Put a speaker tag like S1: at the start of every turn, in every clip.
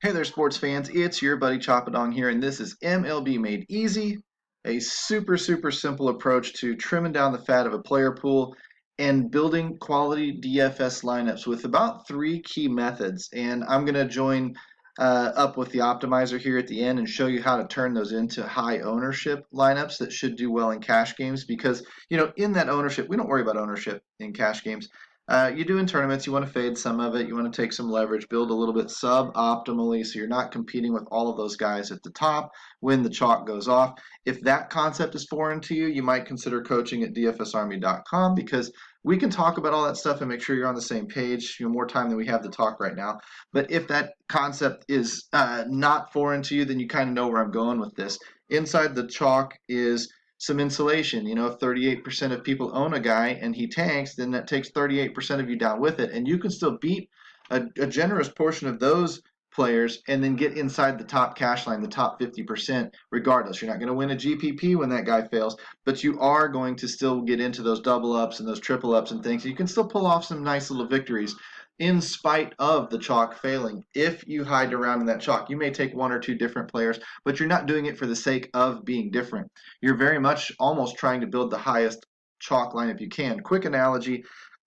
S1: Hey there, sports fans. It's your buddy Choppadong here, and this is MLB Made Easy, a super simple approach to trimming down the fat of a player pool and building quality DFS lineups with about 3 key methods. And I'm going to join up with the optimizer here at the end and show you how to turn those into high ownership lineups that should do well in cash games because, in that ownership, we don't worry about ownership in cash games. You do in tournaments, you want to fade some of it, you want to take some leverage, build a little bit suboptimally so you're not competing with all of those guys at the top when the chalk goes off. If that concept is foreign to you, you might consider coaching at dfsarmy.com because we can talk about all that stuff and make sure you're on the same page, more time than we have to talk right now. But if that concept is not foreign to you, then you kind of know where I'm going with this. Inside the chalk is some insulation. If 38% of people own a guy and he tanks, then that takes 38% of you down with it. And you can still beat a generous portion of those players and then get inside the top cash line, the top 50% regardless. You're not going to win a GPP when that guy fails, but you are going to still get into those double ups and those triple ups and things. You can still pull off some nice little victories in spite of the chalk failing. If you hide around in that chalk, you may take 1 or 2 different players, but you're not doing it for the sake of being different. You're very much almost trying to build the highest chalk lineup you can. Quick analogy,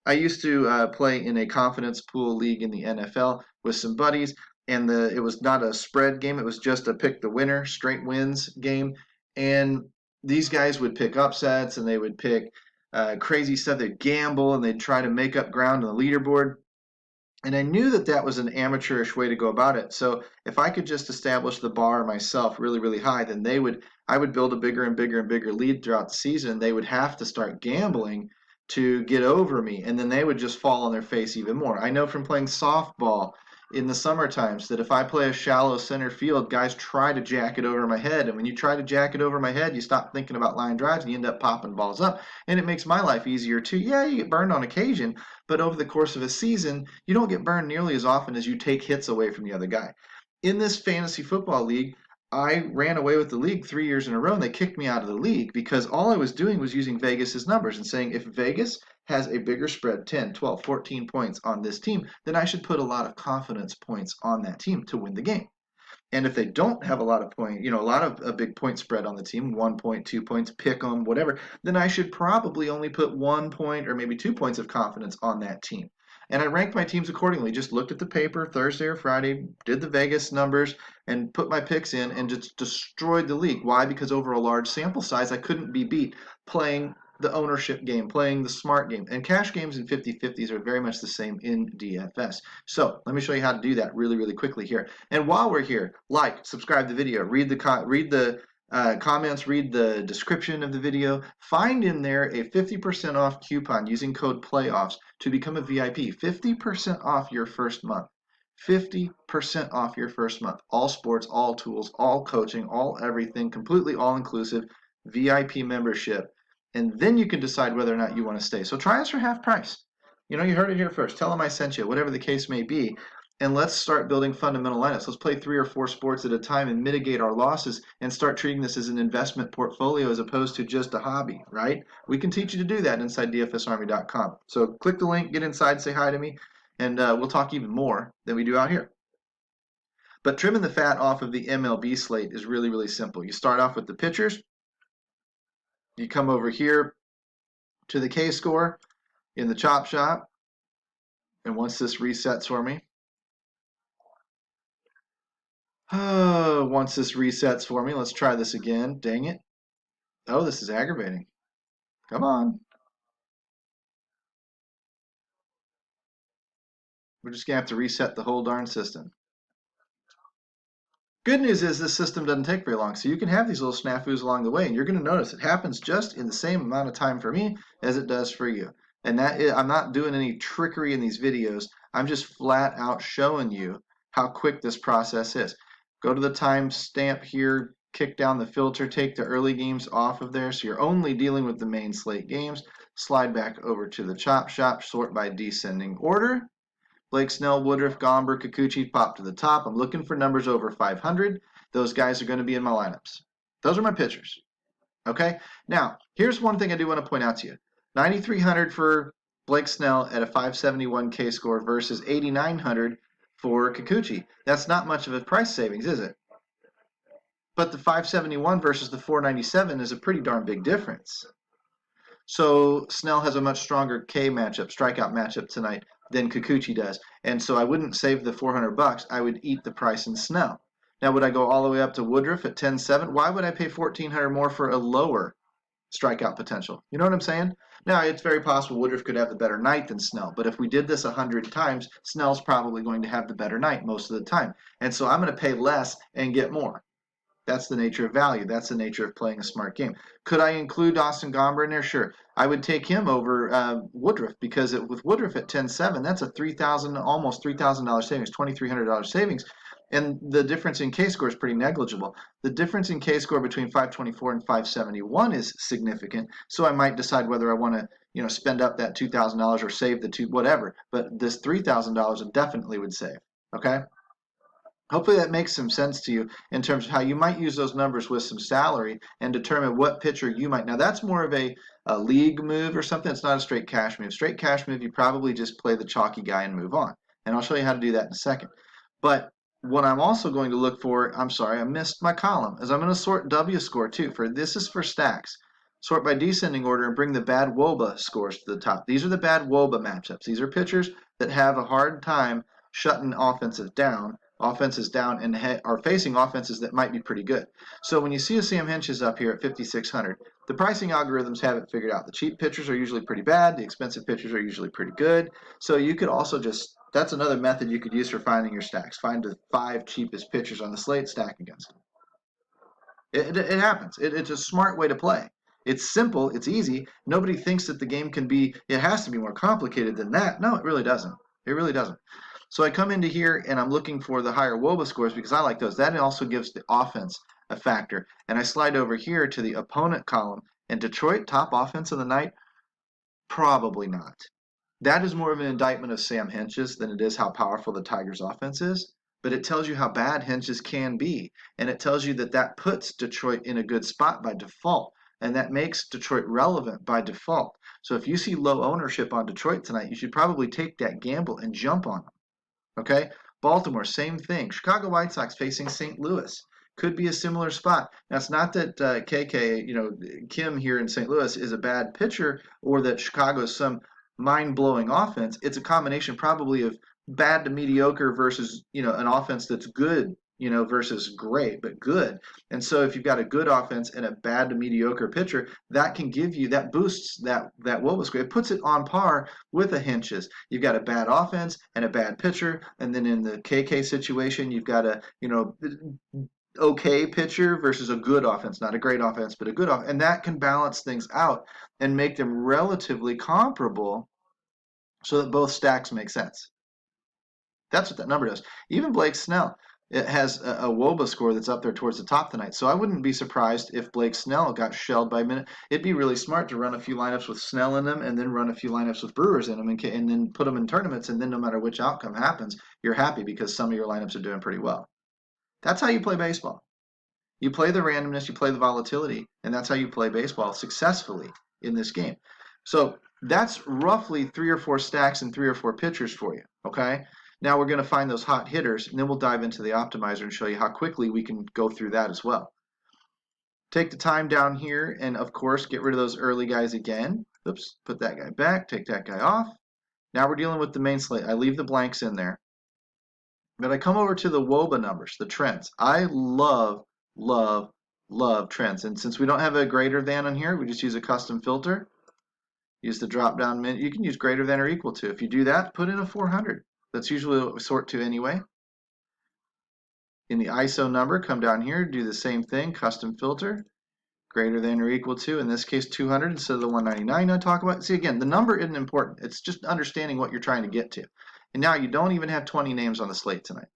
S1: I used to play in a confidence pool league in the NFL with some buddies, and it was not a spread game. It was just a pick the winner, straight wins game. And these guys would pick upsets, and they would pick crazy stuff. They'd gamble, and they'd try to make up ground on the leaderboard. And I knew that that was an amateurish way to go about it. So if I could just establish the bar myself really high, then I would build a bigger and bigger lead throughout the season. They would have to start gambling to get over me, and then they would just fall on their face even more. I know from playing softball in the summer times that if I play a shallow center field, guys try to jack it over my head. And when you try to jack it over my head, you stop thinking about line drives and you end up popping balls up. And it makes my life easier too. Yeah, you get burned on occasion, but over the course of a season, you don't get burned nearly as often as you take hits away from the other guy. In this fantasy football league, I ran away with the league 3 years in a row, and they kicked me out of the league because all I was doing was using Vegas's numbers and saying if Vegas has a bigger spread, 10, 12, 14 points on this team, then I should put a lot of confidence points on that team to win the game. And if they don't have a lot of a big point spread on the team, 1 point, 2 points, pick them, whatever, then I should probably only put 1 point or maybe 2 points of confidence on that team. And I ranked my teams accordingly, just looked at the paper Thursday or Friday, did the Vegas numbers, and put my picks in and just destroyed the league. Why? Because over a large sample size, I couldn't be beat playing the ownership game, playing the smart game. And cash games and 50-50s are very much the same in DFS. So let me show you how to do that really quickly here. And while we're here, like, subscribe to the video, read the comments, read the description of the video. Find in there a 50% off coupon using code PLAYOFFS to become a VIP. 50% off your first month. 50% off your first month. All sports, all tools, all coaching, all everything, completely all-inclusive VIP membership. And then you can decide whether or not you want to stay. So try us for half price. You heard it here first. Tell them I sent you, whatever the case may be. And let's start building fundamental lineups. Let's play 3 or 4 sports at a time and mitigate our losses and start treating this as an investment portfolio as opposed to just a hobby, right? We can teach you to do that inside dfsarmy.com. So click the link, get inside, say hi to me, and we'll talk even more than we do out here. But trimming the fat off of the MLB slate is really simple. You start off with the pitchers. You come over here to the K-score in the chop shop. And once this resets for me, let's try this again. Dang it. Oh, this is aggravating. Come on. We're just going to have to reset the whole darn system. Good news is this system doesn't take very long, so you can have these little snafus along the way, and you're going to notice it happens just in the same amount of time for me as it does for you. And I'm not doing any trickery in these videos. I'm just flat out showing you how quick this process is. Go to the time stamp here, kick down the filter, take the early games off of there, so you're only dealing with the main slate games. Slide back over to the chop shop, sort by descending order. Blake Snell, Woodruff, Gomber, Kikuchi pop to the top. I'm looking for numbers over 500. Those guys are going to be in my lineups. Those are my pitchers. Okay? Now, here's one thing I do want to point out to you. 9,300 for Blake Snell at a 571 K score versus 8,900 for Kikuchi. That's not much of a price savings, is it? But the 571 versus the 497 is a pretty darn big difference. So Snell has a much stronger K matchup, strikeout matchup tonight than Kikuchi does. And so I wouldn't save the $400. I would eat the price in Snell. Now, would I go all the way up to Woodruff at 10-7? Why would I pay $1,400 more for a lower strikeout potential? You know what I'm saying? Now, it's very possible Woodruff could have the better night than Snell, but if we did this 100 times, Snell's probably going to have the better night most of the time. And so I'm going to pay less and get more. That's the nature of value. That's the nature of playing a smart game. Could I include Austin Gomber in there? Sure. I would take him over Woodruff because with Woodruff at 10-7, that's a almost $3,000 savings, $2,300 savings. And the difference in K-score is pretty negligible. The difference in K-score between 524 and 571 is significant. So I might decide whether I want to, spend up that $2,000 or save the whatever. But this $3,000 I definitely would save. Okay. Hopefully that makes some sense to you in terms of how you might use those numbers with some salary and determine what pitcher you might. Now that's more of a league move or something. It's not a straight cash move. Straight cash move, you probably just play the chalky guy and move on. And I'll show you how to do that in a second. But what I'm also going to look for, I'm sorry, I missed my column, is I'm going to sort W score too. This is for stacks. Sort by descending order and bring the bad WOBA scores to the top. These are the bad WOBA matchups. These are pitchers that have a hard time shutting offenses down and are facing offenses that might be pretty good. So when you see a Sam Hinch's up here at 5,600, the pricing algorithms have it figured out. The cheap pitchers are usually pretty bad. The expensive pitchers are usually pretty good. So you could also that's another method you could use for finding your stacks. Find the 5 cheapest pitchers on the slate, stack against them. It happens. It's a smart way to play. It's simple. It's easy. Nobody thinks that the game it has to be more complicated than that. No, it really doesn't. It really doesn't. So I come into here and I'm looking for the higher WOBA scores because I like those. That also gives the offense a factor. And I slide over here to the opponent column. And Detroit, top offense of the night? Probably not. That is more of an indictment of Sam Hinch's than it is how powerful the Tigers' offense is. But it tells you how bad Hinch's can be. And it tells you that puts Detroit in a good spot by default. And that makes Detroit relevant by default. So if you see low ownership on Detroit tonight, you should probably take that gamble and jump on them. Okay, Baltimore, same thing. Chicago White Sox facing St. Louis could be a similar spot. Now, it's not that Kim here in St. Louis is a bad pitcher or that Chicago is some mind-blowing offense. It's a combination probably of bad to mediocre versus, an offense that's good, versus great, but good. And so if you've got a good offense and a bad to mediocre pitcher, that boosts that WOBA score. It puts it on par with a Hinch's. You've got a bad offense and a bad pitcher, and then in the KK situation, you've got a, okay pitcher versus a good offense, not a great offense, but a good offense. And that can balance things out and make them relatively comparable so that both stacks make sense. That's what that number does. Even Blake Snell, it has a WOBA score that's up there towards the top tonight. So I wouldn't be surprised if Blake Snell got shelled by a minute. It'd be really smart to run a few lineups with Snell in them and then run a few lineups with Brewers in them and then put them in tournaments. And then no matter which outcome happens, you're happy because some of your lineups are doing pretty well. That's how you play baseball. You play the randomness, you play the volatility, and that's how you play baseball successfully in this game. So that's roughly 3 or 4 stacks and 3 or 4 pitchers for you, okay? Now we're going to find those hot hitters, and then we'll dive into the optimizer and show you how quickly we can go through that as well. Take the time down here, and of course, get rid of those early guys again. Oops, put that guy back, take that guy off. Now we're dealing with the main slate. I leave the blanks in there. But I come over to the WOBA numbers, the trends. I love trends. And since we don't have a greater than on here, we just use a custom filter. Use the drop down menu. You can use greater than or equal to. If you do that, put in a 400. That's usually what we sort to anyway. In the ISO number, come down here, do the same thing, custom filter, greater than or equal to, in this case 200 instead of the 199 I talk about. See, again, the number isn't important. It's just understanding what you're trying to get to. And now you don't even have 20 names on the slate tonight.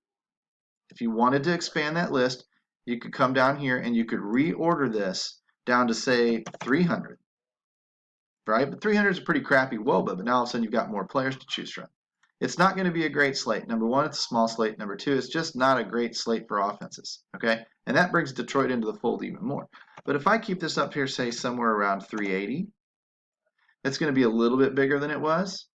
S1: If you wanted to expand that list, you could come down here and you could reorder this down to, say, 300. Right? But 300 is a pretty crappy WOBA, but now all of a sudden you've got more players to choose from. It's not going to be a great slate. Number one, it's a small slate. Number two, it's just not a great slate for offenses. Okay? And that brings Detroit into the fold even more. But if I keep this up here, say, somewhere around 380, it's going to be a little bit bigger than it was.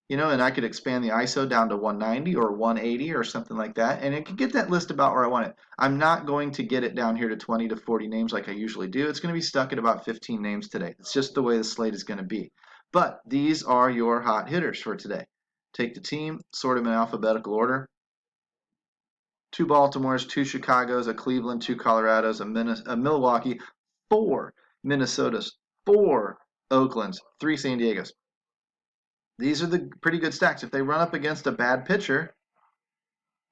S1: You know, and I could expand the ISO down to 190 or 180 or something like that, and it could get that list about where I want it. I'm not going to get it down here to 20 to 40 names like I usually do. It's going to be stuck at about 15 names today. It's just the way the slate is going to be. But these are your hot hitters for today. Take the team, sort them in alphabetical order. 2 Baltimores, 2 Chicagos, a Cleveland, 2 Colorados, a Milwaukee, 4 Minnesotas, 4 Oaklands, 3 San Diegos. These are the pretty good stacks. If they run up against a bad pitcher,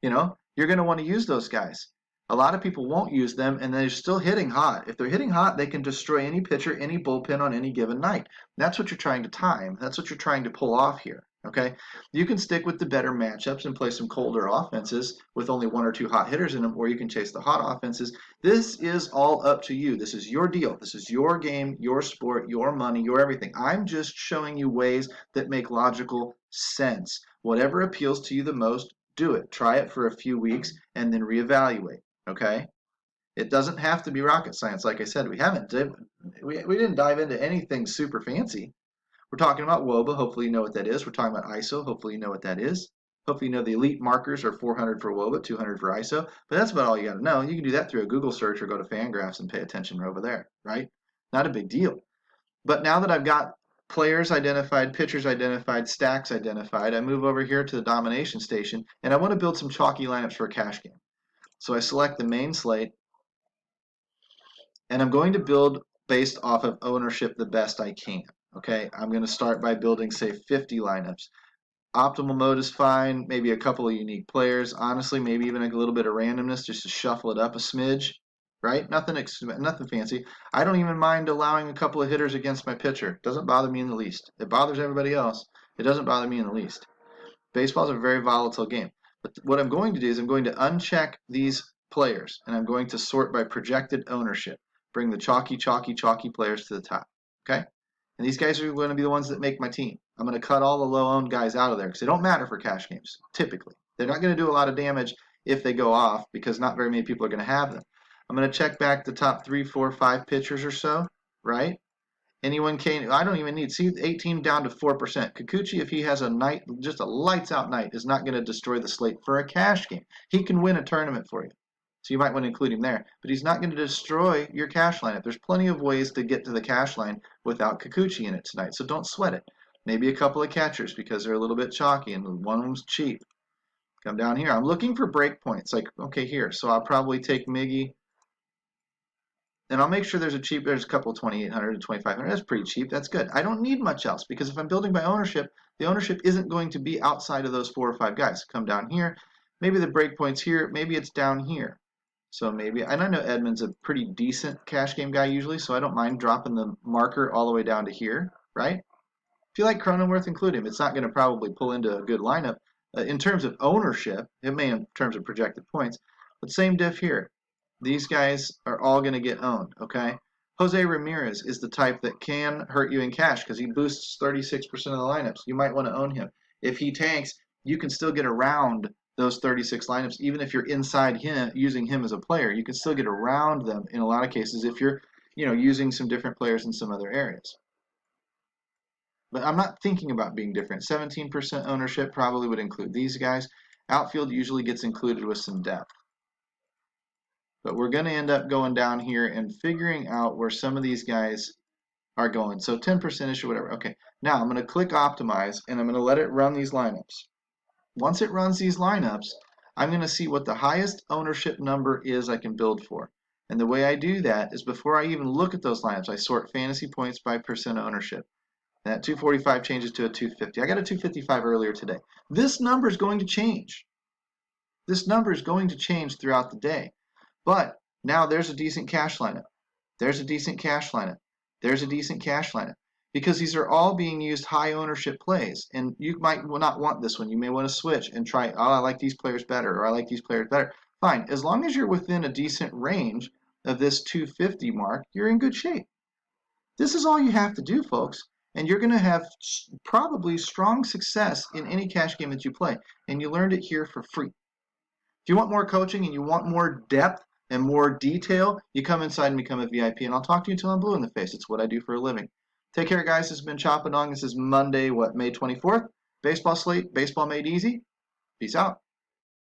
S1: you know, you're going to want to use those guys. A lot of people won't use them, and they're still hitting hot. If they're hitting hot, they can destroy any pitcher, any bullpen on any given night. That's what you're trying to time. That's what you're trying to pull off here. Okay, you can stick with the better matchups and play some colder offenses with only 1 or 2 hot hitters in them, or you can chase the hot offenses. This is all up to you. This is your deal. This is your game, your sport, your money, your everything. I'm just showing you ways that make logical sense. Whatever appeals to you the most, do it. Try it for a few weeks and then reevaluate. Okay? It doesn't have to be rocket science. Like I said, we didn't dive into anything super fancy. We're talking about WOBA. Hopefully you know what that is. We're talking about ISO. Hopefully you know what that is. Hopefully you know the elite markers are 400 for WOBA, 200 for ISO. But that's about all you got to know. You can do that through a Google search or go to Fangraphs and pay attention over there, right? Not a big deal. But now that I've got players identified, pitchers identified, stacks identified, I move over here to the domination station, and I want to build some chalky lineups for a cash game. So I select the main slate, and I'm going to build based off of ownership the best I can. Okay, I'm going to start by building, say, 50 lineups. Optimal mode is fine, maybe a couple of unique players. Honestly, maybe even a little bit of randomness just to shuffle it up a smidge, right? Nothing fancy. I don't even mind allowing a couple of hitters against my pitcher. Doesn't bother me in the least. It bothers everybody else. It doesn't bother me in the least. Baseball is a very volatile game. But what I'm going to do is I'm going to uncheck these players, and I'm going to sort by projected ownership. Bring the chalky players to the top. Okay? And these guys are going to be the ones that make my team. I'm going to cut all the low-owned guys out of there because they don't matter for cash games, typically. They're not going to do a lot of damage if they go off because not very many people are going to have them. I'm going to check back the top 3, 4, 5 pitchers or so, right? Anyone can, I don't even need, see 18 down to 4%. Kikuchi, if he has a night, just a lights out night, is not going to destroy the slate for a cash game. He can win a tournament for you. So you might want to include him there. But he's not going to destroy your cash lineup. There's plenty of ways to get to the cash line without Kikuchi in it tonight. So don't sweat it. Maybe a couple of catchers because they're a little bit chalky and one of them's cheap. Come down here. I'm looking for break points. Like, okay, here. So I'll probably take Miggy. And I'll make sure there's a couple of 2,800 and 2,500. That's pretty cheap. That's good. I don't need much else because if I'm building by ownership, the ownership isn't going to be outside of those 4 or 5 guys. Come down here. Maybe the break point's here. Maybe it's down here. So maybe, and I know Edmund's a pretty decent cash game guy usually, so I don't mind dropping the marker all the way down to here, right? If you like Cronenworth, include him. It's not going to probably pull into a good lineup. In terms of ownership, it may in terms of projected points, but same diff here. These guys are all going to get owned, okay? Jose Ramirez is the type that can hurt you in cash because he boosts 36% of the lineups. You might want to own him. If he tanks, you can still get around those 36 lineups, even if you're inside him, using him as a player, you can still get around them in a lot of cases if you're, using some different players in some other areas. But I'm not thinking about being different. 17% ownership probably would include these guys. Outfield usually gets included with some depth. But we're going to end up going down here and figuring out where some of these guys are going. So 10%ish or whatever. Okay, now I'm going to click optimize and I'm going to let it run these lineups. Once it runs these lineups, I'm going to see what the highest ownership number is I can build for. And the way I do that is before I even look at those lineups, I sort fantasy points by percent ownership. And that 245 changes to a 250. I got a 255 earlier today. This number is going to change. This number is going to change throughout the day. But now there's a decent cash lineup. There's a decent cash lineup. There's a decent cash lineup. Because these are all being used high ownership plays. And you might not want this one. You may want to switch and try, oh, I like these players better, or I like these players better. Fine. As long as you're within a decent range of this 250 mark, you're in good shape. This is all you have to do, folks. And you're going to have probably strong success in any cash game that you play. And you learned it here for free. If you want more coaching and you want more depth and more detail, you come inside and become a VIP. And I'll talk to you until I'm blue in the face. It's what I do for a living. Take care, guys. This has been Chop and Dong. This is Monday, May 24th. Baseball Slate, baseball made easy. Peace out.